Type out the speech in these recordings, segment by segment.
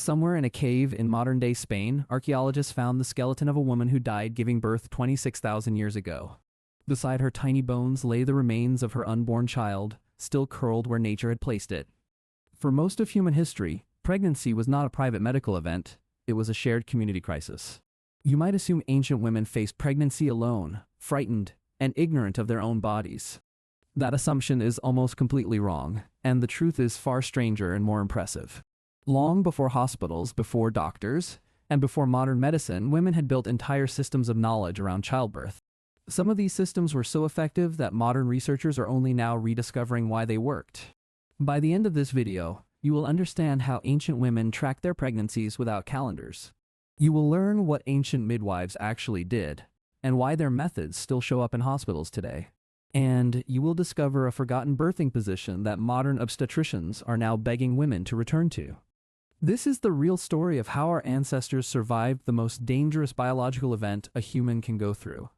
Somewhere in a cave in modern-day Spain, archaeologists found the skeleton of a woman who died giving birth 26,000 years ago. Beside her tiny bones lay the remains of her unborn child, still curled where nature had placed it. For most of human history, pregnancy was not a private medical event, it was a shared community crisis. You might assume ancient women faced pregnancy alone, frightened, and ignorant of their own bodies. That assumption is almost completely wrong, and the truth is far stranger and more impressive. Long before hospitals, before doctors, and before modern medicine, women had built entire systems of knowledge around childbirth. Some of these systems were so effective that modern researchers are only now rediscovering why they worked. By the end of this video, you will understand how ancient women tracked their pregnancies without calendars. You will learn what ancient midwives actually did, and why their methods still show up in hospitals today. And you will discover a forgotten birthing position that modern obstetricians are now begging women to return to. This is the real story of how our ancestors survived the most dangerous biological event a human can go through.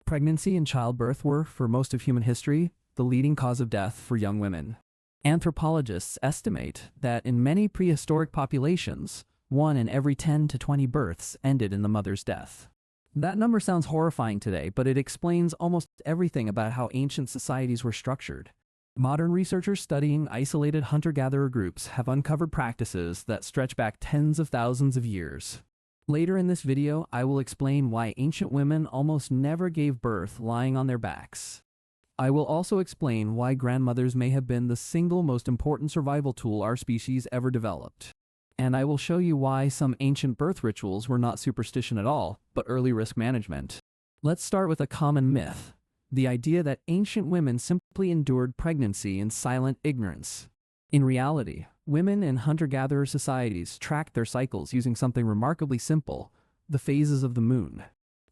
Pregnancy and childbirth were, for most of human history, the leading cause of death for young women. Anthropologists estimate that in many prehistoric populations, 1 in every 10 to 20 births ended in the mother's death. That number sounds horrifying today, but it explains almost everything about how ancient societies were structured. Modern researchers studying isolated hunter-gatherer groups have uncovered practices that stretch back tens of thousands of years. Later in this video, I will explain why ancient women almost never gave birth lying on their backs. I will also explain why grandmothers may have been the single most important survival tool our species ever developed. And I will show you why some ancient birth rituals were not superstition at all, but early risk management. Let's start with a common myth. The idea that ancient women simply endured pregnancy in silent ignorance. In reality, women in hunter-gatherer societies tracked their cycles using something remarkably simple: the phases of the moon.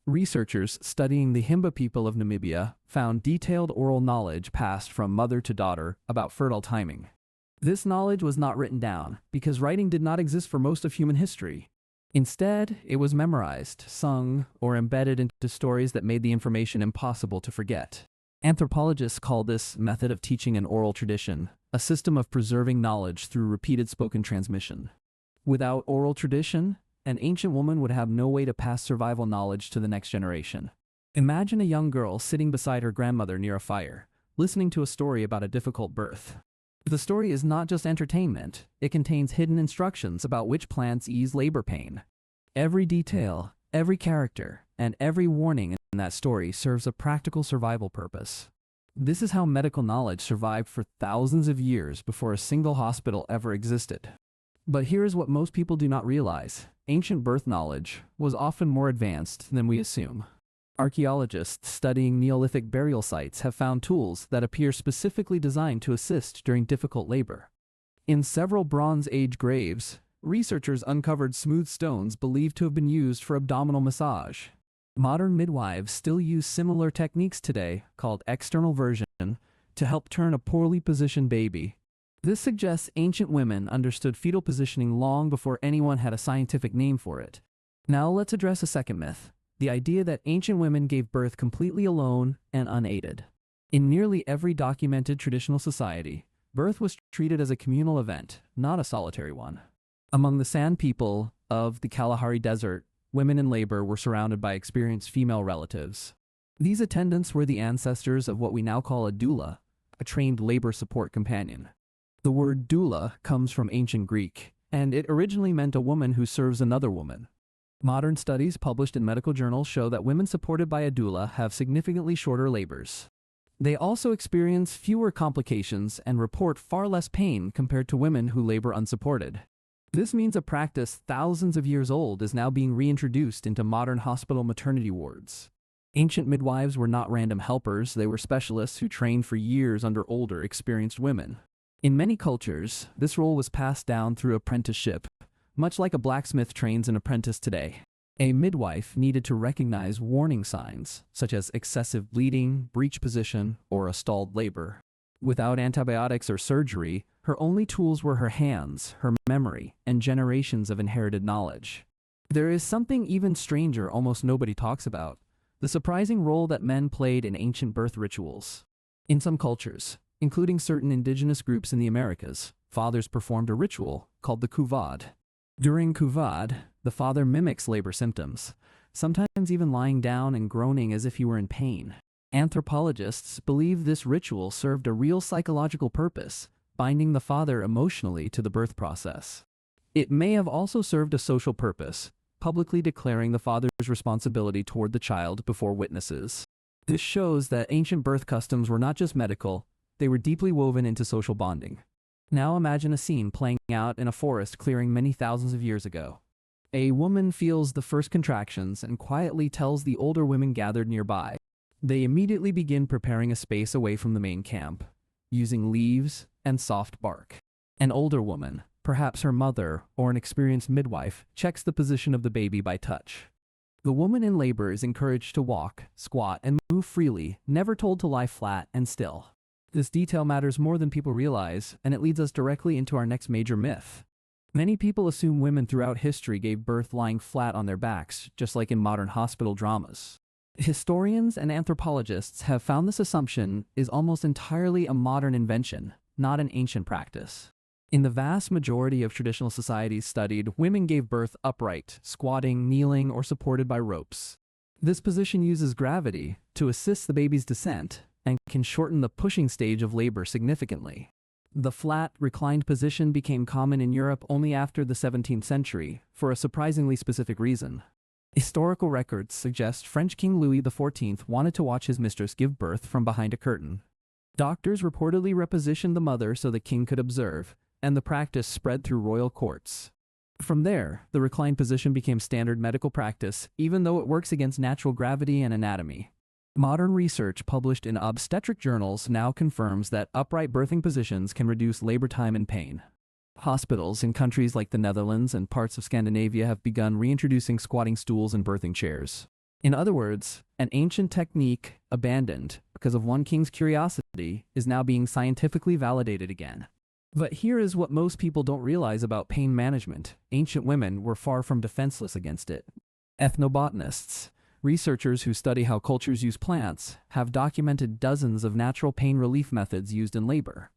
Researchers studying the Himba people of Namibia found detailed oral knowledge passed from mother to daughter about fertile timing. This knowledge was not written down, because writing did not exist for most of human history. Instead, it was memorized, sung, or embedded into stories that made the information impossible to forget. Anthropologists call this method of teaching an oral tradition, a system of preserving knowledge through repeated spoken transmission. Without oral tradition, an ancient woman would have no way to pass survival knowledge to the next generation. Imagine a young girl sitting beside her grandmother near a fire, listening to a story about a difficult birth. The story is not just entertainment, it contains hidden instructions about which plants ease labor pain. Every detail, every character, and every warning in that story serves a practical survival purpose. This is how medical knowledge survived for thousands of years before a single hospital ever existed. But here is what most people do not realize: ancient birth knowledge was often more advanced than we assume. Archaeologists studying Neolithic burial sites have found tools that appear specifically designed to assist during difficult labor. In several Bronze Age graves, researchers uncovered smooth stones believed to have been used for abdominal massage. Modern midwives still use similar techniques today, called external version, to help turn a poorly positioned baby. This suggests ancient women understood fetal positioning long before anyone had a scientific name for it. Now let's address a second myth: the idea that ancient women gave birth completely alone and unaided. In nearly every documented traditional society, birth was treated as a communal event, not a solitary one. Among the San people of the Kalahari Desert, women in labor were surrounded by experienced female relatives. These attendants were the ancestors of what we now call a doula, a trained labor support companion. The word doula comes from ancient Greek, and it originally meant a woman who serves another woman. Modern studies published in medical journals show that women supported by a doula have significantly shorter labors. They also experience fewer complications and report far less pain compared to women who labor unsupported. This means a practice thousands of years old is now being reintroduced into modern hospital maternity wards. Ancient midwives were not random helpers, they were specialists who trained for years under older, experienced women. In many cultures, this role was passed down through apprenticeship, much like a blacksmith trains an apprentice today. A midwife needed to recognize warning signs, such as excessive bleeding, breech position, or a stalled labor. Without antibiotics or surgery, her only tools were her hands, her memory, and generations of inherited knowledge. There is something even stranger almost nobody talks about: the surprising role that men played in ancient birth rituals. In some cultures, including certain indigenous groups in the Americas, fathers performed a ritual called the kuvad. During Kuvad, the father mimics labor symptoms, sometimes even lying down and groaning as if he were in pain. Anthropologists believe this ritual served a real psychological purpose, binding the father emotionally to the birth process. It may have also served a social purpose, publicly declaring the father's responsibility toward the child before witnesses. This shows that ancient birth customs were not just medical, they were deeply woven into social bonding. Now imagine a scene playing out in a forest clearing many thousands of years ago. A woman feels the first contractions and quietly tells the older women gathered nearby. They immediately begin preparing a space away from the main camp, using leaves and soft bark. An older woman, perhaps her mother or an experienced midwife, checks the position of the baby by touch. The woman in labor is encouraged to walk, squat, and move freely, never told to lie flat and still. This detail matters more than people realize, and it leads us directly into our next major myth. Many people assume women throughout history gave birth lying flat on their backs, just like in modern hospital dramas. Historians and anthropologists have found this assumption is almost entirely a modern invention, not an ancient practice. In the vast majority of traditional societies studied, women gave birth upright, squatting, kneeling, or supported by ropes. This position uses gravity to assist the baby's descent and can shorten the pushing stage of labor significantly. The flat, reclined position became common in Europe only after the 17th century, for a surprisingly specific reason. Historical records suggest French King Louis XIV wanted to watch his mistress give birth from behind a curtain. Doctors reportedly repositioned the mother so the king could observe, and the practice spread through royal courts. From there, the reclined position became standard medical practice, even though it works against natural gravity and anatomy. Modern research published in obstetric journals now confirms that upright birthing positions can reduce labor time and pain. Hospitals in countries like the Netherlands and parts of Scandinavia have begun reintroducing squatting stools and birthing chairs. In other words, an ancient technique, abandoned because of one king's curiosity, is now being scientifically validated again. But here is what most people don't realize about pain management. Ancient women were far from defenseless against it. Ethnobotanists, researchers who study how cultures use plants, have documented dozens of natural pain relief methods used in labor.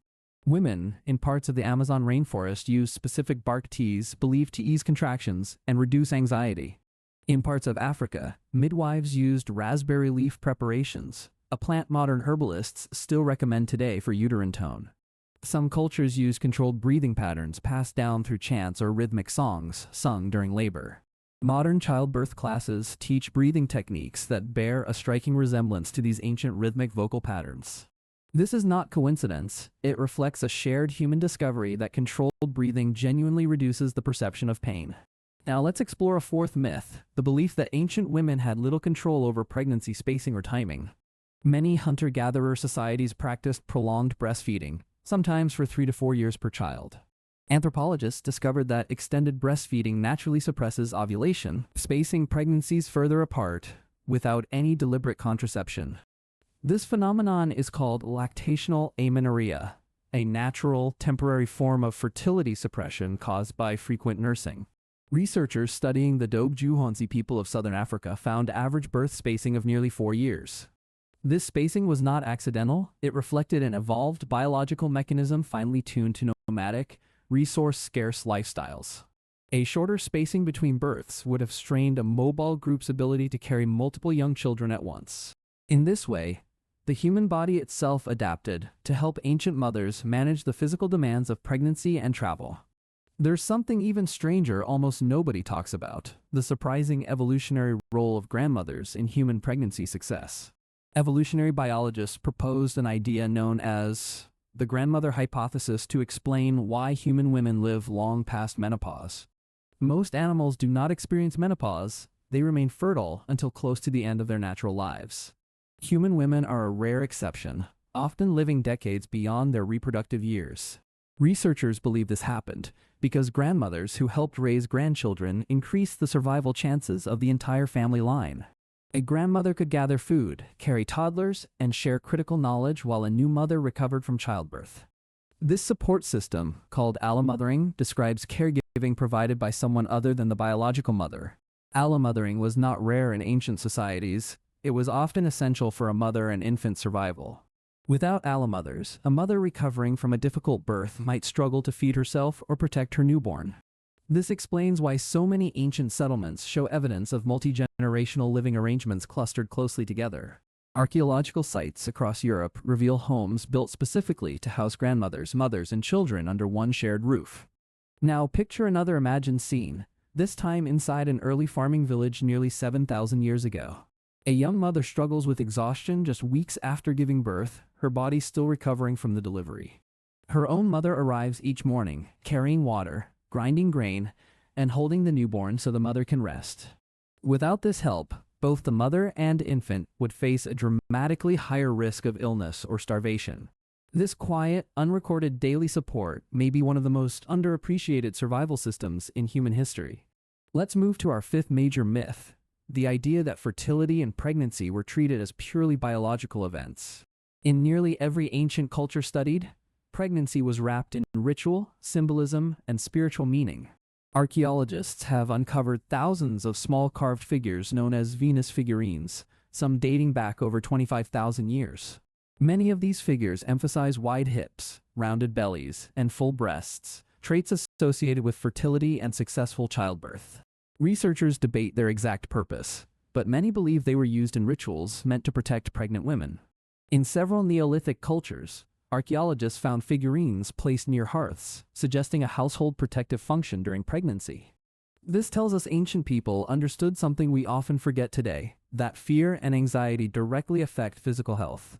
Women in parts of the Amazon rainforest use specific bark teas believed to ease contractions and reduce anxiety. In parts of Africa, midwives used raspberry leaf preparations, a plant modern herbalists still recommend today for uterine tone. Some cultures use controlled breathing patterns passed down through chants or rhythmic songs sung during labor. Modern childbirth classes teach breathing techniques that bear a striking resemblance to these ancient rhythmic vocal patterns. This is not coincidence. It reflects a shared human discovery that controlled breathing genuinely reduces the perception of pain. Now let's explore a fourth myth, the belief that ancient women had little control over pregnancy spacing or timing. Many hunter-gatherer societies practiced prolonged breastfeeding, sometimes for 3 to 4 years per child. Anthropologists discovered that extended breastfeeding naturally suppresses ovulation, spacing pregnancies further apart without any deliberate contraception. This phenomenon is called lactational amenorrhea, a natural, temporary form of fertility suppression caused by frequent nursing. Researchers studying the Dogjuhonsi people of southern Africa found average birth spacing of nearly 4 years. This spacing was not accidental, it reflected an evolved biological mechanism finely tuned to nomadic, resource-scarce lifestyles. A shorter spacing between births would have strained a mobile group's ability to carry multiple young children at once. In this way, the human body itself adapted to help ancient mothers manage the physical demands of pregnancy and travel. There's something even stranger almost nobody talks about, the surprising evolutionary role of grandmothers in human pregnancy success. Evolutionary biologists proposed an idea known as the grandmother hypothesis to explain why human women live long past menopause. Most animals do not experience menopause, they remain fertile until close to the end of their natural lives. Human women are a rare exception, often living decades beyond their reproductive years. Researchers believe this happened because grandmothers who helped raise grandchildren increased the survival chances of the entire family line. A grandmother could gather food, carry toddlers, and share critical knowledge while a new mother recovered from childbirth. This support system, called allomothering, describes caregiving provided by someone other than the biological mother. Allomothering was not rare in ancient societies. It was often essential for a mother and infant survival. Without allomothers, a mother recovering from a difficult birth might struggle to feed herself or protect her newborn. This explains why so many ancient settlements show evidence of multi-generational living arrangements clustered closely together. Archaeological sites across Europe reveal homes built specifically to house grandmothers, mothers, and children under one shared roof. Now picture another imagined scene, this time inside an early farming village nearly 7,000 years ago. A young mother struggles with exhaustion just weeks after giving birth, her body still recovering from the delivery. Her own mother arrives each morning, carrying water, grinding grain, and holding the newborn so the mother can rest. Without this help, both the mother and infant would face a dramatically higher risk of illness or starvation. This quiet, unrecorded daily support may be one of the most underappreciated survival systems in human history. Let's move to our fifth major myth, the idea that fertility and pregnancy were treated as purely biological events. In nearly every ancient culture studied, pregnancy was wrapped in ritual, symbolism, and spiritual meaning. Archaeologists have uncovered thousands of small carved figures known as Venus figurines, some dating back over 25,000 years. Many of these figures emphasize wide hips, rounded bellies, and full breasts, traits associated with fertility and successful childbirth. Researchers debate their exact purpose, but many believe they were used in rituals meant to protect pregnant women. In several Neolithic cultures, archaeologists found figurines placed near hearths, suggesting a household protective function during pregnancy. This tells us ancient people understood something we often forget today, that fear and anxiety directly affect physical health.